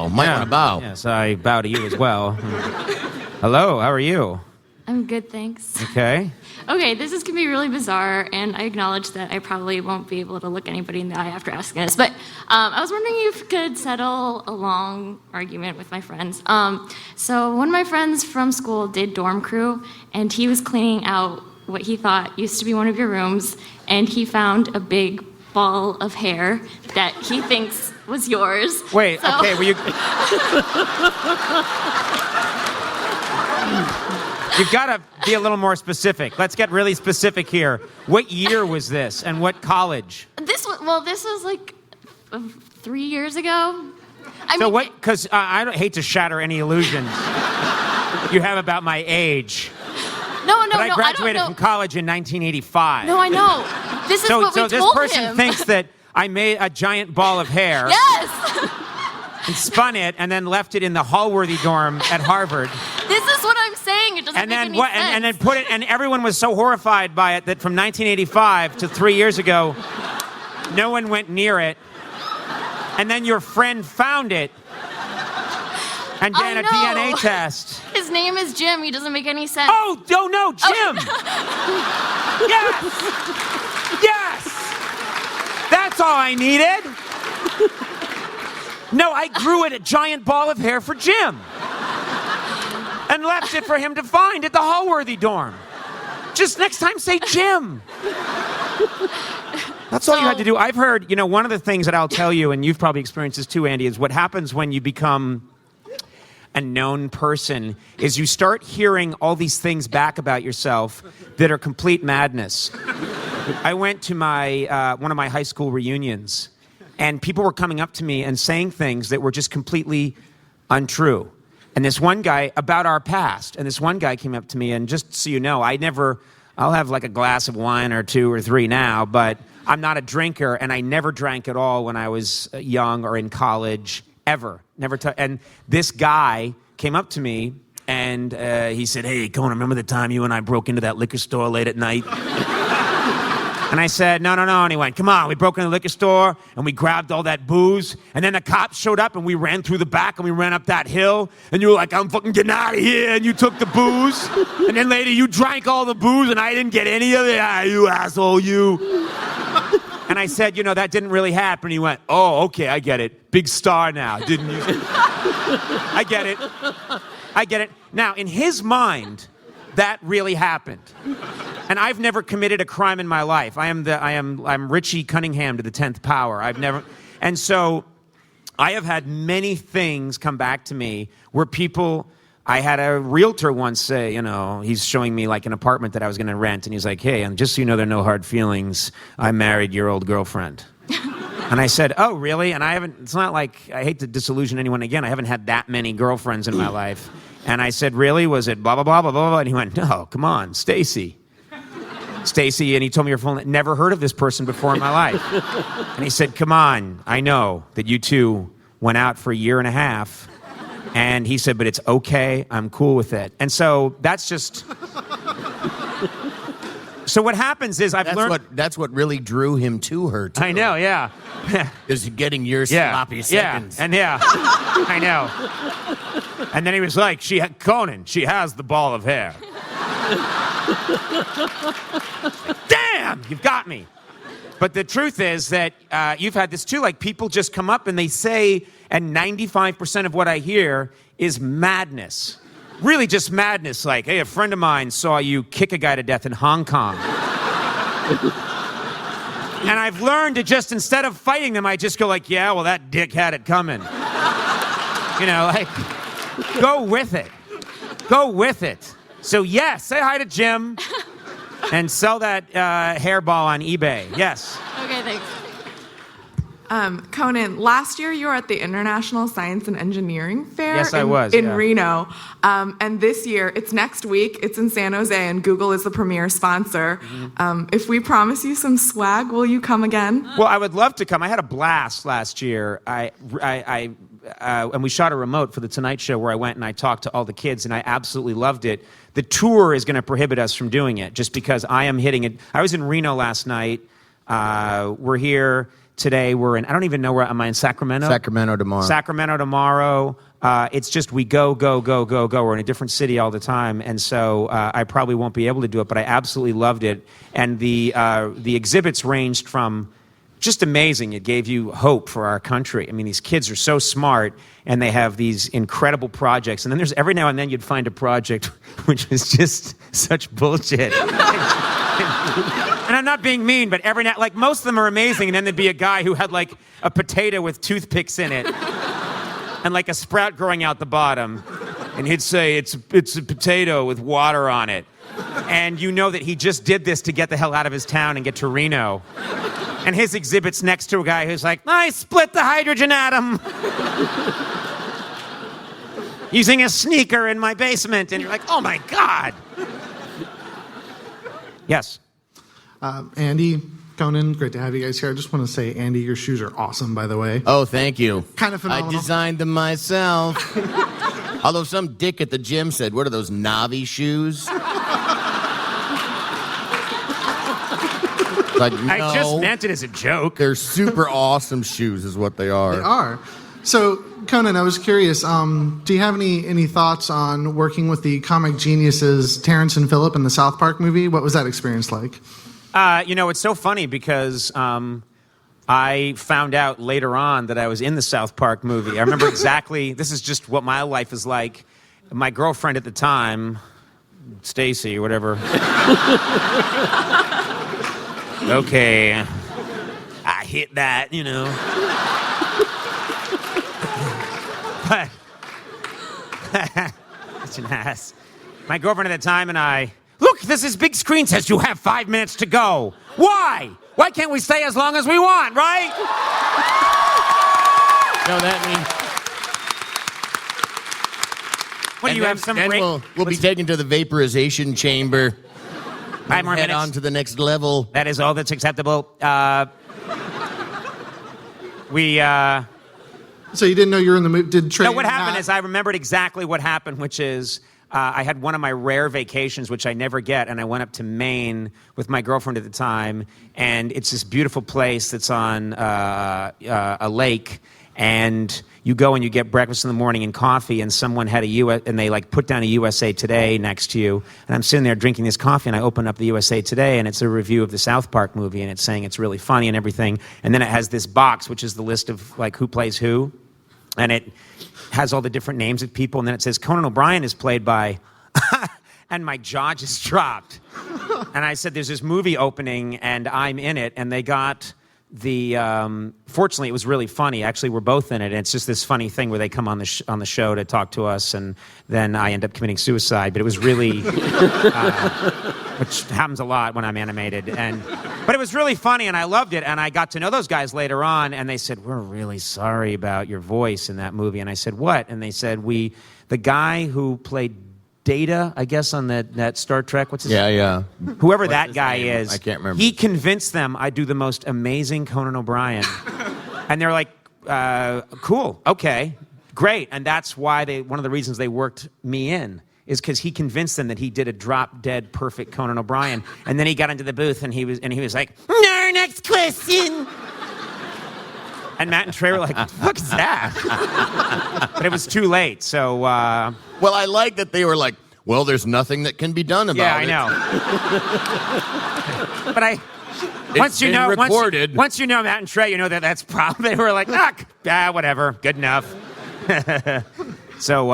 might want to bow. Yes, I bow to you as well. Hello, how are you? I'm good, thanks. Okay. Okay, this is going to be really bizarre, and I acknowledge that I probably won't be able to look anybody in the eye after asking this, but I was wondering if you could settle a long argument with my friends. So one of my friends from school did dorm crew, and he was cleaning out what he thought used to be one of your rooms, and he found a big ball of hair that he thinks was yours. Wait, okay, well, you've got to be a little more specific. Let's get really specific here. What year was this, and what college? This was like 3 years ago. Because I don't hate to shatter any illusions you have about my age. No, but I graduated I don't know. from college in 1985. No, I know. This is what we told him. So this person thinks that I made a giant ball of hair. Yes! And spun it and then left it in the Hallworthy dorm at Harvard. This is what I'm saying. It doesn't make any sense. And then put it, and everyone was so horrified by it that from 1985 to 3 years ago, no one went near it. And then your friend found it and did a DNA test. His name is Jim. He doesn't make any sense. Oh, no, Jim! Yes! Yes! That's all I needed. No, I grew a giant ball of hair for Jim. And left it for him to find at the Hallworthy dorm. Just next time, say Jim. That's all you had to do. I've heard, one of the things that I'll tell you, and you've probably experienced this too, Andy, is what happens when you become a known person is you start hearing all these things back about yourself that are complete madness. I went to my one of my high school reunions, and people were coming up to me and saying things that were just completely untrue. And this one guy, about our past, and this one guy came up to me, and just so you know, I'll have like a glass of wine or 2 or 3 now, but I'm not a drinker, and I never drank at all when I was young or in college, ever. And this guy came up to me, and he said, "Hey, Conan, remember the time you and I broke into that liquor store late at night?" And I said, no. And he went, "Come on, we broke into the liquor store, and we grabbed all that booze, and then the cops showed up, and we ran through the back, and we ran up that hill, and you were like, 'I'm fucking getting out of here,' and you took the booze, and then later you drank all the booze, and I didn't get any of it. Ah, you asshole, you." And I said, that didn't really happen. He went, "Oh, okay, I get it. Big star now, didn't you?" I get it. Now, in his mind, that really happened. And I've never committed a crime in my life. I'm Richie Cunningham to the 10th power. And so I have had many things come back to me where I had a realtor once say, he's showing me like an apartment that I was going to rent, and he's like, "Hey, and just so you know, there are no hard feelings, I married your old girlfriend." And I said, "Oh, really?" And it's not like, I hate to disillusion anyone again, I haven't had that many girlfriends in my life. And I said, "Really? Was it blah, blah, blah, blah, blah?" And he went, "No, come on, Stacy, and he told me your full name. Never heard of this person before in my life. And he said, "Come on, I know that you two went out for 1.5 years. And he said, "But it's okay, I'm cool with it." And so that's just... So what happens is I've learned... That's what really drew him to her, too. I know, yeah. Is getting your sloppy seconds. Yeah, I know. And then he was like, "Conan, she has the ball of hair." Damn, you've got me. But the truth is that you've had this too, like people just come up and they say, and 95% of what I hear is madness. Really just madness, like, "Hey, a friend of mine saw you kick a guy to death in Hong Kong." And I've learned to just, instead of fighting them, I just go like, "Yeah, well, that dick had it coming." Go with it. Go with it. So yes, say hi to Jim and sell that hairball on eBay. Yes. Okay, thanks. Conan, last year you were at the International Science and Engineering Fair in Reno. And this year, it's next week, it's in San Jose, and Google is the premier sponsor. Mm-hmm. If we promise you some swag, will you come again? Well, I would love to come. I had a blast last year. And we shot a remote for the Tonight Show where I went and I talked to all the kids, and I absolutely loved it. The tour is going to prohibit us from doing it just because I am hitting it. I was in Reno last night. We're here today. We're in, I don't even know where, am I in Sacramento? Sacramento tomorrow. Sacramento tomorrow. It's just we go. We're in a different city all the time. And so I probably won't be able to do it, but I absolutely loved it. And the exhibits ranged from just amazing. It gave you hope for our country. I mean, these kids are so smart, and they have these incredible projects. And then there's every now and then you'd find a project which is just such bullshit. And I'm not being mean, but every now, like most of them are amazing, and then there'd be a guy who had like a potato with toothpicks in it, and like a sprout growing out the bottom, and he'd say it's a potato with water on it, and you know that he just did this to get the hell out of his town and get to Reno. And his exhibit's next to a guy who's like, I split the hydrogen atom using a sneaker in my basement, and you're like, oh my God. Yes. Andy, Conan, great to have you guys here. I just want to say, Andy, your shoes are awesome, by the way. Oh, thank you. Kind of phenomenal. I designed them myself. Although some dick at the gym said, what are those, Navi shoes? Like, no, I just meant it as a joke. They're super awesome shoes is what they are. They are. So, Conan, I was curious, do you have any thoughts on working with the comic geniuses Terrence and Phillip in the South Park movie? What was that experience like? It's so funny because I found out later on that I was in the South Park movie. I remember exactly, this is just what my life is like. My girlfriend at the time, Stacy or whatever. Okay, I hit that, But, such an ass. My girlfriend at the time and I, look, this big screen says you have 5 minutes to go. Why? Why can't we stay as long as we want, right? No, that means... When you have some then break... we'll be taken to the vaporization chamber. 5 more head minutes. on to the next level. That is all that's acceptable. So you didn't know you were in the movie? Did Trey? No, what happened is I remembered exactly what happened, which is I had one of my rare vacations, which I never get, and I went up to Maine with my girlfriend at the time, and it's this beautiful place that's on a lake, and you go and you get breakfast in the morning and coffee, and someone had and they like put down a USA Today next to you, and I'm sitting there drinking this coffee, and I open up the USA Today, and it's a review of the South Park movie, and it's saying it's really funny and everything, and then it has this box, which is the list of like who plays who, and it has all the different names of people, and then it says Conan O'Brien is played by, and my jaw just dropped, and I said, there's this movie opening, and I'm in it, and they got fortunately it was really funny. Actually, we're both in it, and it's just this funny thing where they come on the show to talk to us, and then I end up committing suicide. But it was really, which happens a lot when I'm animated, but it was really funny, and I loved it. And I got to know those guys later on, and they said, "We're really sorry about your voice in that movie." And I said, "What?" And they said, the guy who played Data, I guess, on that Star Trek. What's his name? Yeah. Whoever What's that his guy name? is. I can't remember. He convinced them I do the most amazing Conan O'Brien. And they're like, cool, okay, great. And that's why one of the reasons they worked me in is because he convinced them that he did a drop-dead perfect Conan O'Brien. And then he got into the booth and he was like, no, next question. And Matt and Trey were like, what the fuck is that? But it was too late, so... Well, I like that they were like, well, there's nothing that can be done about it. Yeah, I know. But once you know Matt and Trey, you know that's problem. They were like, whatever, good enough. So,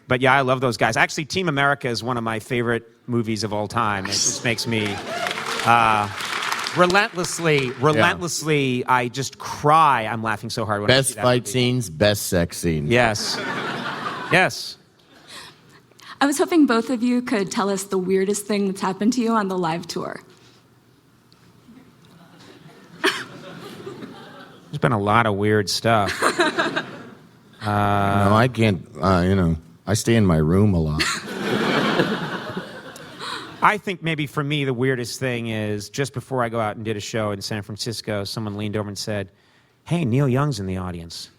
but yeah, I love those guys. Actually, Team America is one of my favorite movies of all time. It just makes me... Relentlessly, I just cry. I'm laughing so hard when I see that Best fight movie. scenes, best sex scenes. Yes. Yes. I was hoping both of you could tell us the weirdest thing that's happened to you on the live tour. There's been a lot of weird stuff. No, I can't, I stay in my room a lot. I think maybe for me the weirdest thing is just before I go out and did a show in San Francisco, someone leaned over and said, hey, Neil Young's in the audience.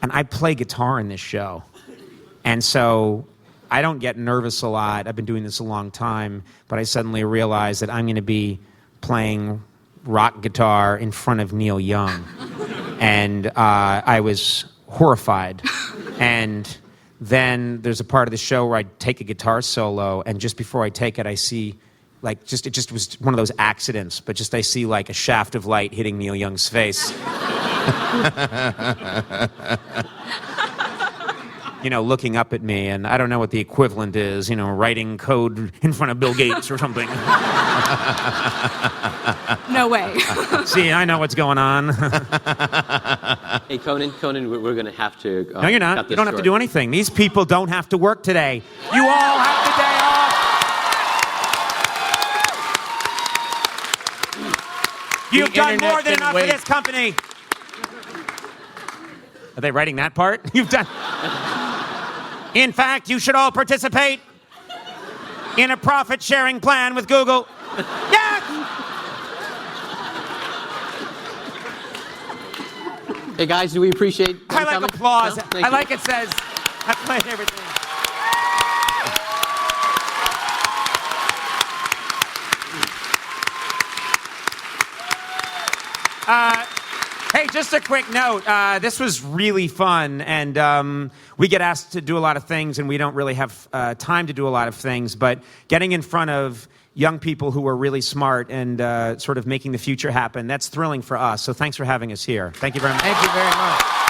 And I play guitar in this show. And so I don't get nervous a lot. I've been doing this a long time, but I suddenly realized that I'm going to be playing rock guitar in front of Neil Young. And I was horrified. And then there's a part of the show where I take a guitar solo, and just before I take it, I see, like, it just was one of those accidents, but just I see, like, a shaft of light hitting Neil Young's face. You know, looking up at me, and I don't know what the equivalent is, you know, writing code in front of Bill Gates or something. No way. See, I know what's going on. Hey, Conan, we're going to have to... no, you're not. You don't have to do anything. These people don't have to work today. You all have the day off. You've done more than enough for this company. Are they writing that part? You've done... In fact, you should all participate in a profit-sharing plan with Google. Yes! Hey, guys, do we appreciate... I like applause. No? I like it says, I played everything. Hey, just a quick note. This was really fun, and we get asked to do a lot of things, and we don't really have time to do a lot of things, but getting in front of young people who are really smart and sort of making the future happen, that's thrilling for us. So thanks for having us here. Thank you very much. Thank you very much.